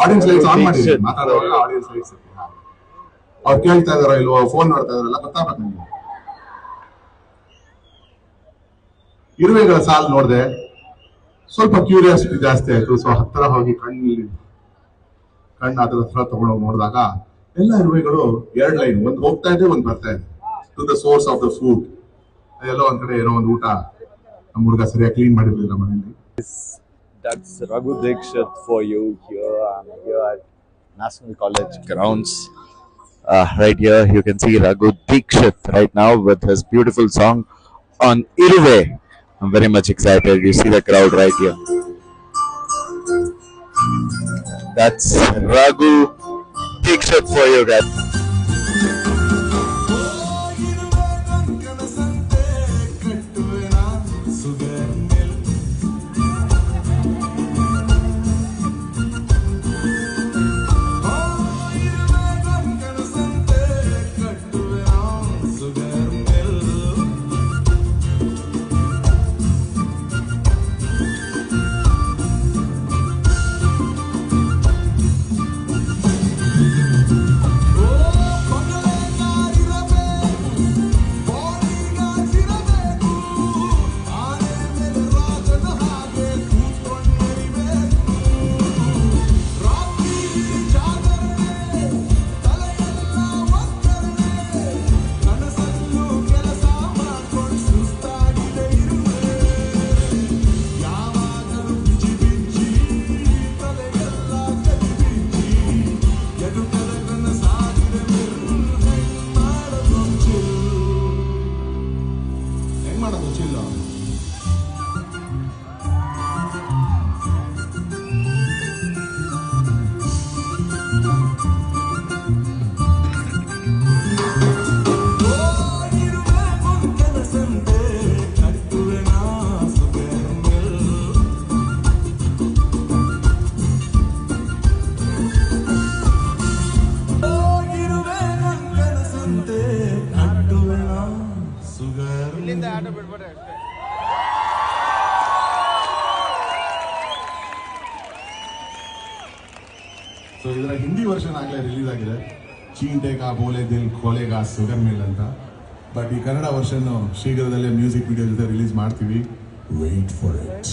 Audience lights on ಮಾಡಿ ಮಾತಾಡುವಾಗ audience lights ಅವ್ರು ಕೇಳ್ತಾ ಇದಾರೋ ಇಲ್ವೋ ಫೋನ್ ನೋಡ್ತಾ ಇದಾರಲ್ಲ ಗೊತ್ತಾಗಬೇಕು ನಿಮ್ಗೆ. ಇರುವೆಗಳ ಸಾಲು ನೋಡಿದೆ, ಸ್ವಲ್ಪ ಕ್ಯೂರಿಯಾಸಿಟಿ ಜಾಸ್ತಿ ಆಯ್ತು. ಸೊ ಹತ್ತಿರ ಹೋಗಿ ಕಣ್ಣು ಅದ್ರ ಹತ್ರ ತಗೊಂಡೋಗಿ ನೋಡಿದಾಗ ಎಲ್ಲ ಇರುವೆಗಳು ಎರಡು ಲೈನ್, ಒಂದು ಹೋಗ್ತಾ ಇದೆ ಒಂದು ಬರ್ತಾ ಇದೆ to the source of the food. ಎಲ್ಲೋ ಒಂದ್ ಕಡೆ ಏನೋ ಒಂದು ಊಟ ನಮ್ಮ ಹುಡುಗ ಸರಿಯಾಗಿ ಕ್ಲೀನ್ ಮಾಡಿರ್ಲಿಲ್ಲ ಮನೆಯಲ್ಲಿ. That's Raghu Dikshit for you here. I'm here at National College grounds. Right here, you can see Raghu Dikshit right now with his beautiful song on Iruve. I'm very much excited. You see the crowd right here. That's Raghu Dikshit for you guys. So ಇದರ Hindi version ಆಗಲೇ release ಆಗಿದೆ, ಚೀಂಟೆ ಕಾ ಬೋಲೆ ದಿಲ್ ಖೋಲೆಗಾ sugar mill ಅಂತ. But ಈ ಕನ್ನಡ ವರ್ಷನ್ ಶೀಘ್ರದಲ್ಲೇ ಮ್ಯೂಸಿಕ್ ವಿಡಿಯೋ ಜೊತೆ ರಿಲೀಸ್ ಮಾಡ್ತೀವಿ. Wait for it.